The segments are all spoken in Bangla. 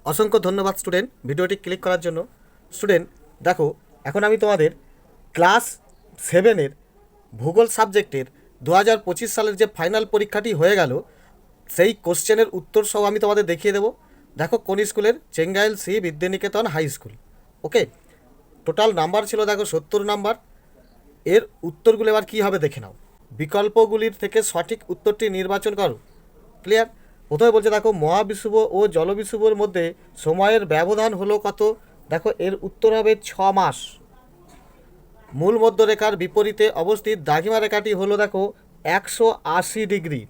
অসংখ্য ধন্যবাদ স্টুডেন্ট ভিডিওটি ক্লিক করার জন্য। স্টুডেন্ট দেখো, এখন আমি তোমাদের ক্লাস 7-এর ভূগোল সাবজেক্টের 2025 সালের যে ফাইনাল পরীক্ষাটি হয়ে গেল সেই কোশ্চেনের উত্তর সহ আমি তোমাদের দেখিয়ে দেবো। দেখো কোন স্কুলের, Chengail C Vidyaniketan high school. ওকে, টোটাল নাম্বার ছিল দেখো 70 নাম্বার। এর উত্তরগুলো এবার কী হবে দেখে নাও। বিকল্পগুলির থেকে সঠিক উত্তরটি নির্বাচন করো। ক্লিয়ার? প্রথমে বলছে দেখো মহাবিষুব ও জলবিষুবর মধ্যে সময়ের ব্যবধান হলো কত। দেখো এর উত্তর হবে 6 মাস। মূল মধ্যরেখার বিপরীতে অবস্থিত দ্রাঘিমা রেখাটি হলো দেখো 180 ডিগ্রি।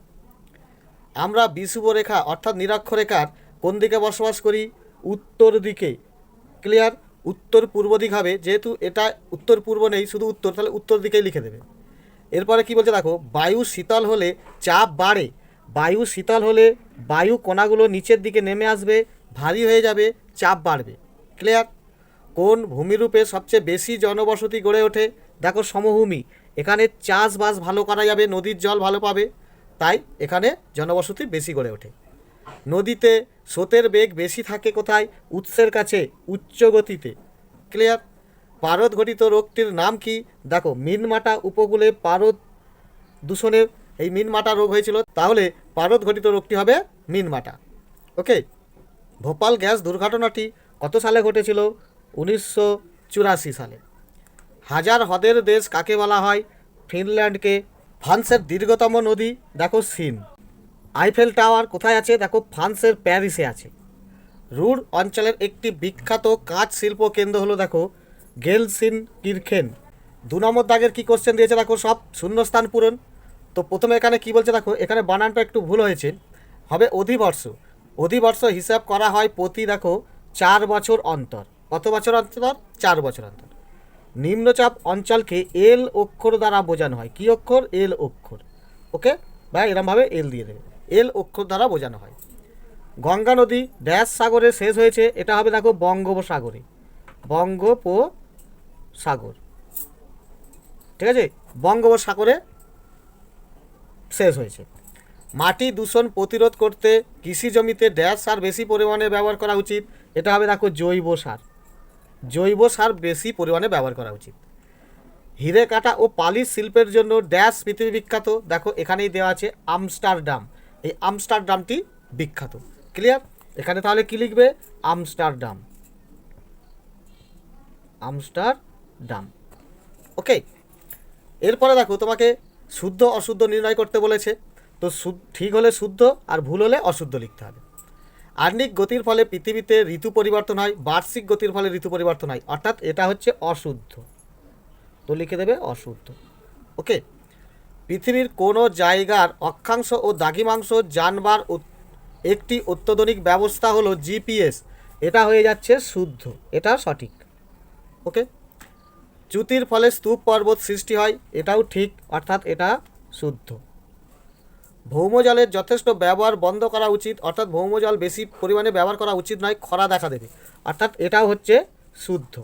আমরা বিষুব রেখা অর্থাৎ নিরক্ষরেখার কোন দিকে বসবাস করি? উত্তর দিকে। ক্লিয়ার? উত্তর পূর্ব দিক হবে, যেহেতু এটা উত্তর পূর্ব নেই, শুধু উত্তর, তাহলে উত্তর দিকেই লিখে দেবে। এরপরে কি বলছে দেখো, বায়ু শীতল হলে চাপ বাড়ে। বায়ু শীতল হলে বায়ু কণাগুলো নিচের দিকে নেমে আসবে, ভারী হয়ে যাবে, চাপ বাড়বে। ক্লিয়ার? কোন ভূমিরূপে সবচেয়ে বেশি জনবসতি গড়ে ওঠে? দেখো সমভূমি। এখানে চাষবাস ভালো করা যাবে, নদীর জল ভালো পাবে, তাই এখানে জনবসতি বেশি গড়ে ওঠে। নদীতে স্রোতের বেগ বেশি থাকে কোথায়? উৎসের কাছে, উচ্চ গতিতে। ক্লিয়ার? পারদ ঘটিত রোগটির নাম কি? দেখো মিনমাটা উপকূলে পারদ দূষণে এই মিনমাটা রোগ হয়েছিল, তাহলে পারদ ঘটিত রোগটি হবে মিনমাটা। ওকে, ভোপাল গ্যাস দুর্ঘটনাটি কত সালে ঘটেছিল? 1984 সালে। হাজার হ্রদের দেশ কাকে বলা হয়? ফিনল্যান্ডকে। ফ্রান্সের দীর্ঘতম নদী দেখো সিন। আইফেল টাওয়ার কোথায় আছে? দেখো ফ্রান্সের প্যারিসে আছে। রুর অঞ্চলের একটি বিখ্যাত কাঁচ শিল্প কেন্দ্র হলো দেখো গেলসিন কিরখেন। 2 নম্বর দাগের কী কোশ্চেন দিয়েছে দেখো, সব শূন্যস্থান পূরণ। তো প্রথমে এখানে কি বলছে দেখো, এখানে বানানটা একটু ভুল হয়েছে, হবে অধিবর্ষ। অধিবর্ষ হিসাব করা হয় প্রতি দেখো 4 বছর অন্তর। কত বছর অন্তর? 4 বছর অন্তর। নিম্নচাপ অঞ্চলকে এল অক্ষর দ্বারা বোঝানো হয়। কী অক্ষর? এল অক্ষর। ওকে, বা এরমভাবে এল দিয়ে দেবে, এল অক্ষর দ্বারা বোঝানো হয়। গঙ্গা নদী ড্যাশ সাগরে শেষ হয়েছে? এটা হবে দেখো বঙ্গোপসাগরে। বঙ্গোপসাগর, ঠিক আছে, বঙ্গোপসাগরে শেষ হয়েছে। মাটি দূষণ প্রতিরোধ করতে কৃষি জমিতে ড্যাশ সার বেশি পরিমাণে ব্যবহার করা উচিত? এটা হবে দেখো জৈব সার। জৈব সার বেশি পরিমাণে ব্যবহার করা উচিত। হিরে কাটা ও পালিশ শিল্পের জন্য ড্যাশ পৃথিবী বিখ্যাত? দেখো এখানেই দেওয়া আছে আমস্টারডাম। এই আমস্টারডামটি বিখ্যাত। ক্লিয়ার? এখানে তাহলে কি লিখবে? আমস্টারডাম। আমস্টারডাম। ওকে, এরপরে দেখো তোমাকে শুদ্ধ অশুদ্ধ নির্ণয় করতে বলেছে। তো ঠিক হলে শুদ্ধ আর ভুল হলে অশুদ্ধ লিখতে হবে। আহ্নিক গতির ফলে পৃথিবীতে ঋতু পরিবর্তন হয়, বার্ষিক গতির ফলে ঋতু পরিবর্তন হয়, অর্থাৎ এটা হচ্ছে অশুদ্ধ, তো লিখে দেবে অশুদ্ধ। ওকে, পৃথিবীর কোনো জায়গার অক্ষাংশ ও দ্রাঘিমাংশ জানবার একটি অত্যাধুনিক ব্যবস্থা হলো জিপিএস। এটা হয়ে যাচ্ছে শুদ্ধ, এটা সঠিক। ওকে, চ্যুতির ফলে স্তূপ পর্বত সৃষ্টি হয়, এটাও ঠিক, অর্থাৎ এটা শুদ্ধ। ভৌমজলের যথেষ্ট ব্যবহার বন্ধ করা উচিত, অর্থাৎ ভৌমজল বেশি পরিমাণে ব্যবহার করা উচিত নয়, খরা দেখা দেবে, অর্থাৎ এটাও হচ্ছে শুদ্ধ।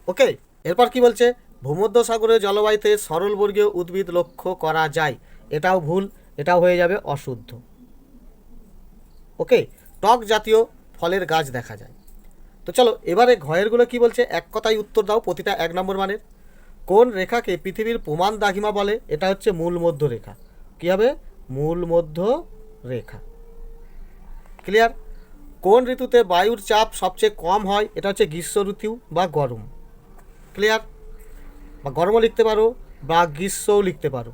ওকে, এরপর কি বলছে? ভূমধ্যসাগরের জলবায়ুতে সরলবর্গীয় উদ্ভিদ লক্ষ্য করা যায়, এটাও ভুল, এটাও হয়ে যাবে অশুদ্ধ। ওকে, টক জাতীয় ফলের গাছ দেখা যায়। তো চলো এবারে ঘয়েরগুলো কি বলছে, এক কথায় উত্তর দাও, প্রতিটা 1 নম্বর মানের। কোন রেখাকে পৃথিবীর প্রমাণ দ্রাঘিমা বলে? এটা হচ্ছে মূল মধ্য রেখা। কী হবে? মূল মধ্য রেখা। ক্লিয়ার? কোন ঋতুতে বায়ুর চাপ সবচেয়ে কম হয়? এটা হচ্ছে গ্রীষ্ম ঋতু বা গরম। ক্লিয়ার? বা গরমও লিখতে পারো বা গ্রীষ্মও লিখতে পারো।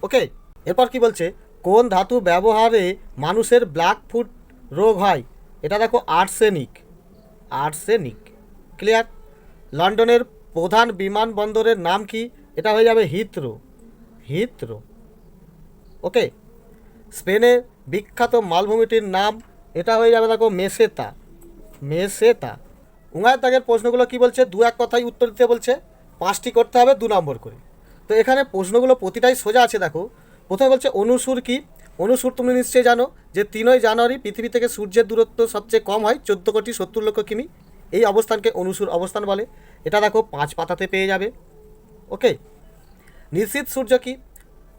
ওকে, এরপর কি বলছে? কোন ধাতু ব্যবহারে মানুষের ব্ল্যাক ফুট রোগ হয়? এটা দেখো আর্সেনিক। আর্সেনিক। ক্লিয়ার? লন্ডনের প্রধান বিমানবন্দরের নাম কি? এটা হয়ে যাবে হিথ্রো। হিথ্রো। ওকে, স্পেনের বিখ্যাত মালভূমিটির নাম? এটা হয়ে যাবে দেখো মেসেতা। মেসেতা। উঙায়ের দাগের প্রশ্নগুলো কি বলছে? 2-1 কথায় উত্তর দিতে বলছে, 5টি করতে হবে 2 নম্বর করে। তো এখানে প্রশ্নগুলো প্রতিটাই সোজা আছে। দেখো প্রথমে বলছে অনুসুর কি? অনুসুর তুমি নিশ্চয়ই জানো যে 3ই জানুয়ারি পৃথিবী থেকে সূর্যের দূরত্ব সবচেয়ে কম হয় 14,70,00,000 কিমি। এই অবস্থানকে অনুসুর অবস্থান বলে। এটা দেখো 5 পাতাতে পেয়ে যাবে। ওকে, নিশ্চিত সূর্য কি?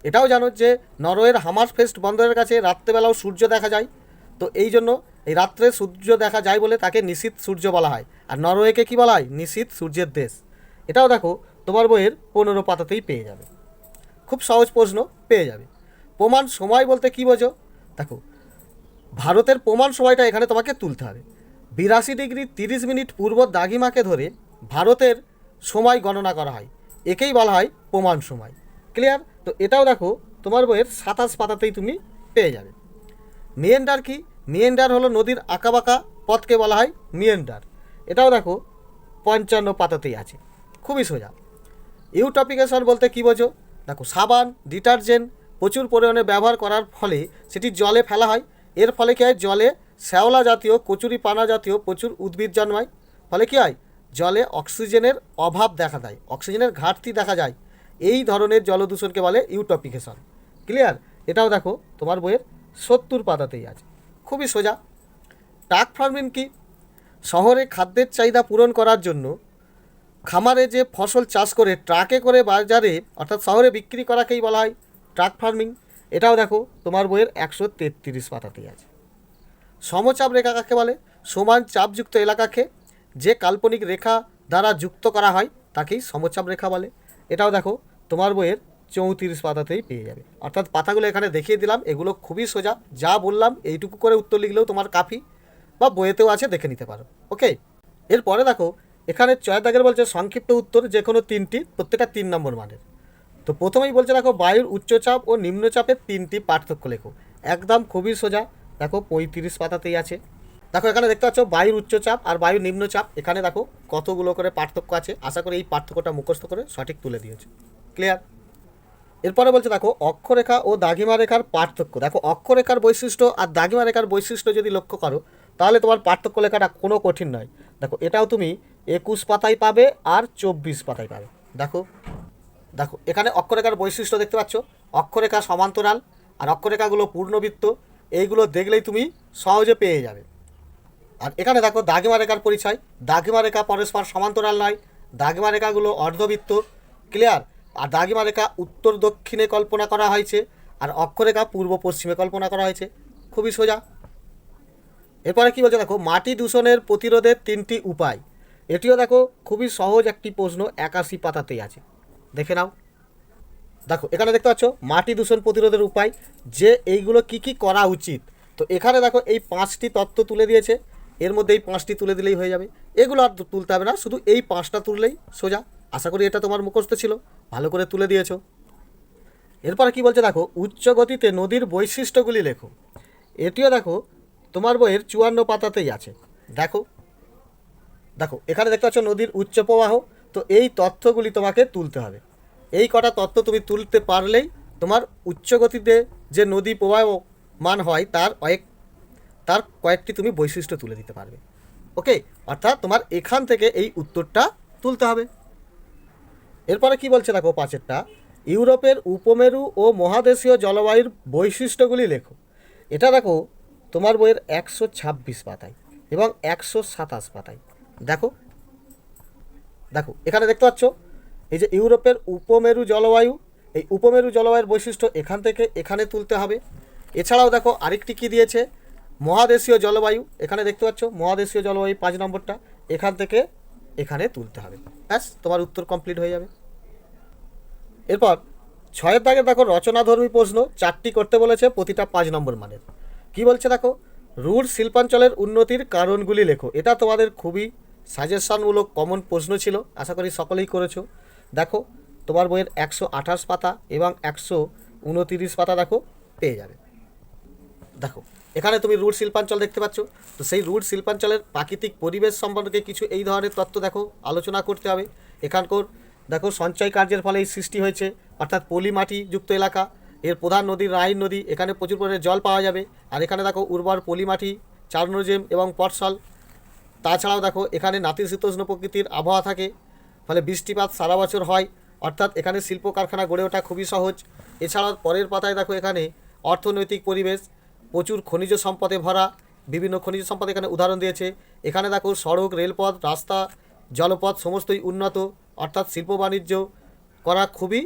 এটাও জানো যে নরওয়ের হামারফেস্ট বন্দরের কাছে রাত্রেবেলাও সূর্য দেখা যায়। তো এই জন্য এই রাত্রে সূর্য দেখা যায় বলে তাকে নিশীথ সূর্য বলা হয়। আর নরওয়েকে কী বলা হয়? নিশীথ সূর্যের দেশ। এটাও দেখো তোমার বইয়ের 15 পাতাতেই পেয়ে যাবে। খুব সহজ প্রশ্ন, পেয়ে যাবে। প্রমাণ সময় বলতে কী বোঝো? দেখো ভারতের প্রমাণ সময়টা এখানে তোমাকে তুলতে হবে। 82°30' পূর্ব দ্রাঘিমাকে ধরে ভারতের সময় গণনা করা হয়, একেই বলা হয় প্রমাণ সময়। ক্লিয়ার? তো এটাও দেখো তোমার বইয়ের 27 পাতাতেই তুমি পেয়ে যাবে। মিয়েন্ডার কি? মিয়েন্ডার হলো নদীর আঁকাবাঁকা পথকে বলা হয় মিয়েন্ডার। এটাও দেখো 55 পাতাতেই আছে, খুবই সোজা। ইউট্রপিকেশন বলতে কী বোঝো? দেখো সাবান, ডিটারজেন্ট প্রচুর পরিমাণে ব্যবহার করার ফলে সেটি জলে ফেলা হয়। এর ফলে কী হয়? জলে শ্যাওলা জাতীয়, কচুরিপানা জাতীয় প্রচুর উদ্ভিদ জন্মায়। ফলে কী হয়? জলে অক্সিজেনের অভাব দেখা দেয়, অক্সিজেনের ঘাটতি দেখা যায়। এই ধরনের জলদূষণকে বলে ইউট্রপিকেশন। ক্লিয়ার? এটাও দেখো তোমার বইয়ের 70 পাতাতেই আছে, খুবই সোজা। ট্রাক ফার্মিং কি? শহরে খাদ্যের চাহিদা পূরণ করার জন্য খামারে যে ফসল চাষ করে ট্রাকে করে বাজারে অর্থাৎ শহরে বিক্রি করাকেই বলা হয় ট্রাক ফার্মিং। এটাও দেখো তোমার বইয়ের 133 পাতাতেই আছে। সমচাপ রেখা কাকে বলে? সমান চাপযুক্ত এলাকাকে যে কাল্পনিক রেখা দ্বারা যুক্ত করা হয় তাকেই সমচাপ রেখা বলে। এটাও দেখো তোমার বইয়ের 34 পাতাতেই পেয়ে যাবে। অর্থাৎ পাতাগুলো এখানে দেখিয়ে দিলাম, এগুলো খুবই সোজা। যা বললাম এইটুকু করে উত্তর লিখলেও তোমার কাফি, বা বইয়েতেও আছে, দেখে নিতে পারো। ওকে, এরপরে দেখো এখানে 6 দাগের বলছে সংক্ষিপ্ত উত্তর যে কোনো 3টি, প্রত্যেকটা 3 নম্বর মানের। তো প্রথমেই বলছে দেখো বায়ুর উচ্চচাপ ও নিম্নচাপের 3টি পার্থক্য লেখো। একদম খুবই সোজা, দেখো 35 পাতাতেই আছে। দেখো এখানে দেখতে পাচ্ছ বায়ুর উচ্চচাপ আর বায়ুর নিম্নচাপ, এখানে দেখো কতগুলো করে পার্থক্য আছে। আশা করি এই পার্থক্যটা মুখস্থ করে সঠিক তুলে দিয়েছে। ক্লিয়ার? এরপরে বলছে দেখো অক্ষরেখা ও দাগিমা রেখার পার্থক্য। দেখো অক্ষরেখার বৈশিষ্ট্য আর দাগিমা রেখার বৈশিষ্ট্য যদি লক্ষ্য করো তাহলে তোমার পার্থক্য লেখাটা কোনো কঠিন নয়। দেখো এটাও তুমি 21 পাতায় পাবে আর 24 পাতায় পাবে। দেখো দেখো এখানে অক্ষরেখার বৈশিষ্ট্য দেখতে পাচ্ছ, অক্ষরেখা সমান্তরাল আর অক্ষরেখাগুলো পূর্ণবৃত্ত, এইগুলো দেখলেই তুমি সহজে পেয়ে যাবে। আর এখানে দেখো দাগিমা রেখার পরিচয়, দাগিমা রেখা পরস্পর সমান্তরাল নয়, দাগিমা রেখাগুলো অর্ধবৃত্ত। ক্লিয়ার? আর দাগিমা রেখা উত্তর দক্ষিণে কল্পনা করা হয়েছে আর অক্ষরেখা পূর্ব পশ্চিমে কল্পনা করা হয়েছে। খুবই সোজা। এরপরে কী বলছে দেখো মাটি দূষণের প্রতিরোধের 3টি উপায়। এটিও দেখো খুবই সহজ একটি প্রশ্ন, 81 পাতাতেই আছে, দেখে নাও। দেখো এখানে দেখতে পাচ্ছ মাটি দূষণ প্রতিরোধের উপায়, যে এইগুলো কি কি করা উচিত। তো এখানে দেখো এই 5টি তত্ত্ব তুলে দিয়েছে, এর মধ্যে এই 5টি তুলে দিলেই হয়ে যাবে। এগুলো আর তুলতে হবে না, শুধু এই 5টা তুললেই সোজা। আশা করি এটা তোমার মুখস্থ ছিল, ভালো করে তুলে দিয়েছো। এরপরে কি বলছে দেখো উচ্চ গতিতে নদীর বৈশিষ্ট্যগুলি লেখো। এটিও দেখো তোমার বইয়ের 54 পাতাতেই আছে। দেখো দেখো এখানে দেখতে পাচ্ছ নদীর উচ্চ প্রবাহ। তো এই তথ্যগুলি তোমাকে তুলতে হবে। এই কটা তথ্য তুমি তুলতে পারলেই তোমার উচ্চ গতিতে যে নদী প্রবাহমান হয় তার কয়েকটি তুমি বৈশিষ্ট্য তুলে দিতে পারবে। ওকে, অর্থাৎ তোমার এখান থেকে এই উত্তরটা তুলতে হবে। এরপরে কি বলছে দেখো 5এরটা, ইউরোপের উপমেরু ও মহাদেশীয় জলবায়ুর বৈশিষ্ট্যগুলি লেখো। এটা দেখো তোমার বইয়ের 126 পাতায় এবং 127 পাতায়। দেখো দেখো এখানে দেখতে পাচ্ছ এই যে ইউরোপের উপমেরু জলবায়ু, এই উপমেরু জলবায়ুর বৈশিষ্ট্য এখান থেকে এখানে তুলতে হবে। এছাড়াও দেখো আরেকটি কী দিয়েছে, মহাদেশীয় জলবায়ু। এখানে দেখতে পাচ্ছ মহাদেশীয় জলবায়ু 5 নম্বরটা, এখান থেকে এখানে তুলতে হবে। ব্যাস, তোমার উত্তর কমপ্লিট হয়ে যাবে। এরপর 6 দাগে দেখো রচনাধর্মী প্রশ্ন 4টি করতে বলেছে, প্রতিটা 5 নম্বর মানের। কি বলছে দেখো রুট শিল্পাঞ্চলের উন্নতির কারণগুলি লেখো। এটা তোমাদের খুবই সাজেশনমূলক কমন প্রশ্ন ছিল, আশা করি সকলেই করেছো। দেখো তোমার বইয়ের 128 পাতা এবং 129 পাতা দেখো পেয়ে যাবে। দেখো এখানে তুমি রুট শিল্পাঞ্চল দেখতে পাচ্ছ, তো সেই রুট শিল্পাঞ্চলের প্রাকৃতিক পরিবেশ সম্পর্কে কিছু এই ধরনের তত্ত্ব দেখো আলোচনা করতে হবে। এখানকার দেখো সঞ্চয় কার্যের ফলে এই সৃষ্টি হয়েছে, অর্থাৎ পলি মাটি যুক্ত এলাকা। এর প্রধান নদী রাইন নদী, এখানে প্রচুর পরিমাণে জল পাওয়া যাবে। আর এখানে দেখো উর্বর পলি মাটি, চার্নোজেম এবং পটসল। তাছাড়াও দেখো এখানে নাতিশীতোষ্ণ প্রকৃতির আবহাওয়া থাকে, ফলে বৃষ্টিপাত সারা বছর হয়, অর্থাৎ এখানে শিল্প কারখানা গড়ে ওঠা খুবই সহজ। এছাড়াও পরের পাতায় দেখো এখানে অর্থনৈতিক পরিবেশ, প্রচুর খনিজ সম্পদে ভরা, বিভিন্ন খনিজ সম্পদ এখানে উদাহরণ দিয়েছে। এখানে দেখো সড়ক, রেলপথ, রাস্তা, জলপথ সমস্তই উন্নত, অর্থাৎ শিল্প বাণিজ্য করা খুবই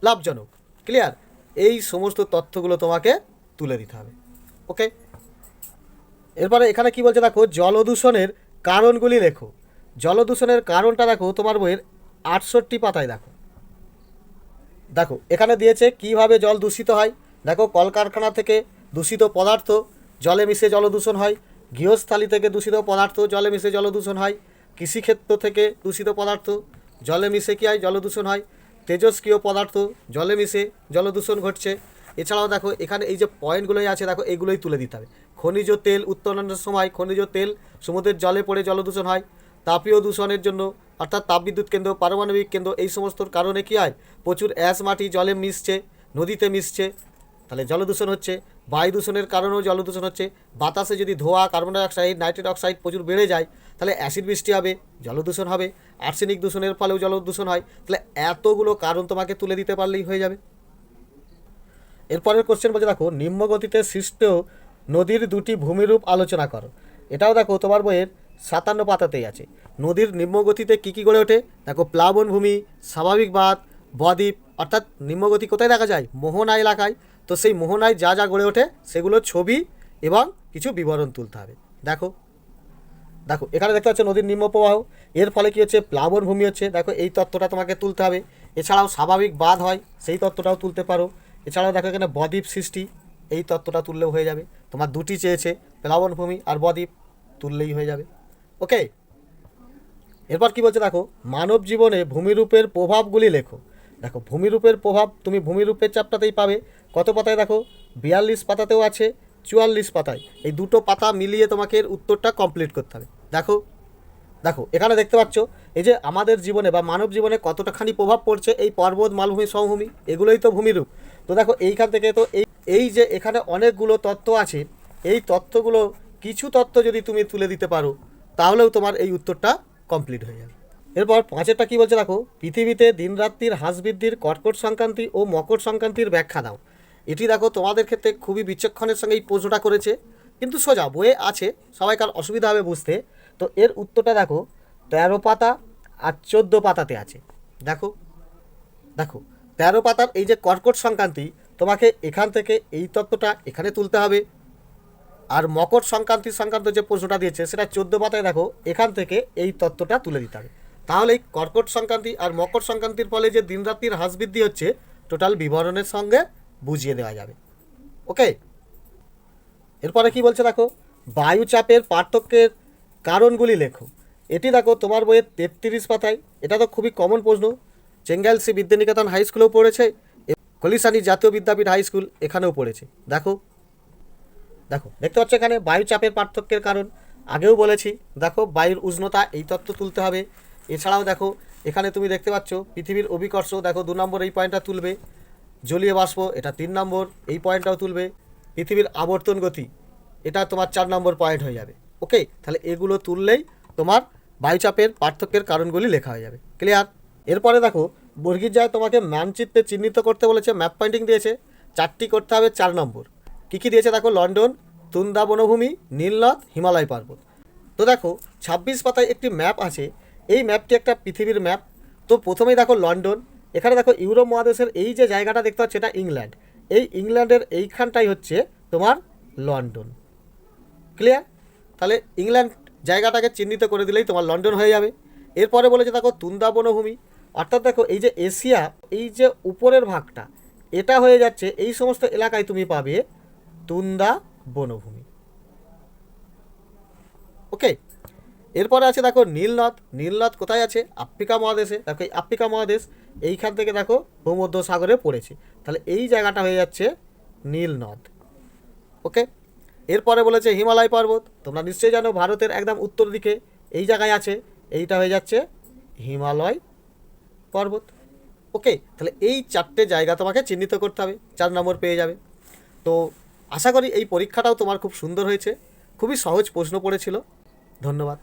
লাভজনক। ক্লিয়ার? এই সমস্ত তথ্যগুলো তোমাকে তুলে দিতে হবে। ওকে, এরপরে এখানে কি বলছে দেখো, জলদূষণের কারণগুলি লেখো। জলদূষণের কারণটা দেখো তোমার বইয়ের 68 পাতায়। দেখো দেখো এখানে দিয়েছে কিভাবে জল দূষিত হয়। দেখো, কলকারখানা থেকে দূষিত পদার্থ জলে মিশে জলদূষণ হয়, গৃহস্থালী থেকে দূষিত পদার্থ জলে মিশে জলদূষণ হয়, কৃষিক্ষেত্র থেকে দূষিত পদার্থ জলে মিশে কী হয়, জলদূষণ হয়, তেজস্ক্রিয় পদার্থ জলে মিশে জলদূষণ ঘটছে। এছাড়াও দেখো এখানে এই যে পয়েন্টগুলোই আছে, দেখো এগুলোই তুলে দিতে হবে। খনিজ তেল উত্তোলনের সময় খনিজ তেল সমুদ্রের জলে পড়ে জলদূষণ হয়। তাপীয় দূষণের জন্য অর্থাৎ তাপবিদ্যুৎ কেন্দ্র, পারমাণবিক কেন্দ্র, এই সমস্ত কারণে কী হয়, প্রচুর অ্যাশ মাটি জলে মিশছে, নদীতে মিশছে, তাহলে জলদূষণ হচ্ছে। বায়ু দূষণের কারণেও জলদূষণ হচ্ছে। বাতাসে যদি ধোঁয়া, কার্বন ডাইঅক্সাইড, নাইট্রেট অক্সাইড প্রচুর বেড়ে যায়, তাহলে অ্যাসিড বৃষ্টি হবে, জলদূষণ হবে। আর্সেনিক দূষণের ফলেও জলদূষণ হয়। তাহলে এতগুলো কারণ তোমাকে তুলে দিতে পারলেই হয়ে যাবে। এরপরের কোশ্চেন বলছে দেখো, নিম্নগতিতে সৃষ্ট নদীর দুটি ভূমিরূপ আলোচনা করো। এটাও দেখো তোমার বইয়ের 57 পাতাতেই আছে। নদীর নিম্নগতিতে কী কী গড়ে ওঠে? দেখো, প্লাবন ভূমি, স্বাভাবিক বাঁধ, বদ্বীপ। অর্থাৎ নিম্নগতি কোথায় দেখা যায়? মোহনা এলাকায়। তো সেই মোহনায় যা যা গড়ে ওঠে সেগুলো ছবি এবং কিছু বিবরণ তুলতে হবে। দেখো দেখো এখানে দেখতে পাচ্ছ নদীর নিম্ন প্রবাহ, এর ফলে কী হচ্ছে, প্লাবন ভূমি হচ্ছে। দেখো এই তত্ত্বটা তোমাকে তুলতে হবে। এছাড়াও স্বাভাবিক বাঁধ হয়, সেই তত্ত্বটাও তুলতে পারো। এছাড়াও দেখো এখানে বদ্বীপ সৃষ্টি, এই তত্ত্বটা তুললেও হয়ে যাবে। তোমার দুটি চেয়েছে, প্লাবন ভূমি আর বদ্বীপ, তুললেই হয়ে যাবে। ওকে, এরপর কি বলছে দেখো, মানব জীবনে ভূমিরূপের প্রভাবগুলি লেখো। দেখো, ভূমিরূপের প্রভাব তুমি ভূমিরূপের চাপটাতেই পাবে। কত পাতায়? দেখো 42 পাতাতেও আছে, 44 পাতায়। এই দুটো পাতা মিলিয়ে তোমাকে এর উত্তরটা কমপ্লিট করতে হবে। দেখো দেখো এখানে দেখতে পাচ্ছ এই যে আমাদের জীবনে বা মানব জীবনে কতটাখানি প্রভাব পড়ছে এই পর্বত, মালভূমি, সমভূমি, এগুলোই তো ভূমিরূপ। তো দেখো এইখান থেকে তো এই যে এখানে অনেকগুলো তত্ত্ব আছে, এই তত্ত্বগুলো কিছু তত্ত্ব যদি তুমি তুলে দিতে পারো তাহলেও তোমার এই উত্তরটা কমপ্লিট হয়ে যাবে। এরপর 5এরটা কী বলছে দেখো, পৃথিবীতে দিনরাত্রির হ্রাস বৃদ্ধির কর্কট সংক্রান্তি ও মকর সংক্রান্তির ব্যাখ্যা দাও। এটি দেখো তোমাদের ক্ষেত্রে খুবই বিচক্ষণের সঙ্গে এই প্রশ্নটা করেছে, কিন্তু সোজা বইয়ে আছে, সবাইকার অসুবিধা হবে বুঝতে। তো এর উত্তরটা দেখো 13 পাতা আর 14 পাতাতে আছে। দেখো দেখো 13 পাতার এই যে কর্কট সংক্রান্তি, তোমাকে এখান থেকে এই তত্ত্বটা এখানে তুলতে হবে। আর মকর সংক্রান্তি সংক্রান্ত যে প্রশ্নটা দিয়েছে সেটা 14 পাতায়, দেখো এখান থেকে এই তত্ত্বটা তুলে দিতে হবে। তাহলেই কর্কট সংক্রান্তি আর মকর সংক্রান্তির ফলে যে দিনরাত্রির হ্রাস বৃদ্ধি হচ্ছে টোটাল বিবরণের সঙ্গে বুঝিয়ে দেওয়া যাবে। ওকে, এরপরে কি বলছে দেখো, বায়ুচাপের পার্থক্যের কারণগুলি লেখো। এটি দেখো তোমার বইয়ের 33 পাতায়। এটা তো খুবই কমন প্রশ্ন, চেঙ্গালসি বিদ্যানিকেতন হাই স্কুলেও পড়েছে, কলিসানি জাতীয় বিদ্যাপীঠ হাই স্কুল এখানেও পড়েছে। দেখো দেখো দেখতে পাচ্ছ এখানে বায়ুচাপের পার্থক্যের কারণ আগেও বলেছি। দেখো বায়ুর উষ্ণতা, এই তত্ত্ব তুলতে হবে। এছাড়াও দেখো এখানে তুমি দেখতে পাচ্ছ পৃথিবীর অভিকর্ষ, দেখো 2 নম্বর এই পয়েন্টটা তুলবে। জলীয় বাষ্প, এটা 3 নম্বর, এই পয়েন্টটাও তুলবে। পৃথিবীর আবর্তন গতি, এটা তোমার 4 নম্বর পয়েন্ট হয়ে যাবে। ওকে, তাহলে এগুলো তুললেই তোমার বায়ুচাপের পার্থক্যের কারণগুলি লেখা হয়ে যাবে। ক্লিয়ার? এরপরে দেখো বর্গীর যায় তোমাকে মানচিত্রে চিহ্নিত করতে বলেছে, ম্যাপ পয়েন্টিং দিয়েছে, 4টি করতে হবে। 4 নম্বর কী কী দিয়েছে দেখো, লন্ডন, তুন্দা বনভূমি, নীলনদ, হিমালয় পর্বত। তো দেখো 26 পাতায় একটি ম্যাপ আছে, এই ম্যাপটি একটা পৃথিবীর ম্যাপ। তো প্রথমেই দেখো লন্ডন, এখানে দেখো ইউরোপ মহাদেশের এই যে জায়গাটা দেখতে পাচ্ছ এটা ইংল্যান্ড, এই ইংল্যান্ডের এইখানটাই হচ্ছে তোমার লন্ডন। ক্লিয়ার? তাহলে ইংল্যান্ড জায়গাটাকে চিহ্নিত করে দিলেই তোমার লন্ডন হয়ে যাবে। এরপরে বলেছে দেখো তুন্দা বনভূমি, অর্থাৎ দেখো এই যে এশিয়া, এই যে উপরের ভাগটা এটা হয়ে যাচ্ছে, এই সমস্ত এলাকায় তুমি পাবে তুন্দা বনভূমি। ওকে, এরপরে আছে দেখো নীলনদ, নীলনদ কোথায় আছে? আফ্রিকা মহাদেশে। দেখো এই আফ্রিকা মহাদেশ এইখান থেকে দেখো ভূমধ্য সাগরে পড়েছে, তাহলে এই জায়গাটা হয়ে যাচ্ছে নীলনদ। ওকে, এরপরে বলেছে হিমালয় পর্বত, তোমরা নিশ্চয়ই জানো ভারতের একদম উত্তর দিকে এই জায়গায় আছে, এইটা হয়ে যাচ্ছে হিমালয় পর্বত। ওকে, তাহলে এই 4টে জায়গা তোমাকে চিহ্নিত করতে হবে, 4 নম্বর পেয়ে যাবে। তো আশা করি এই পরীক্ষাটাও তোমার খুব সুন্দর হয়েছে, খুবই সহজ প্রশ্ন পড়েছিল। ধন্যবাদ।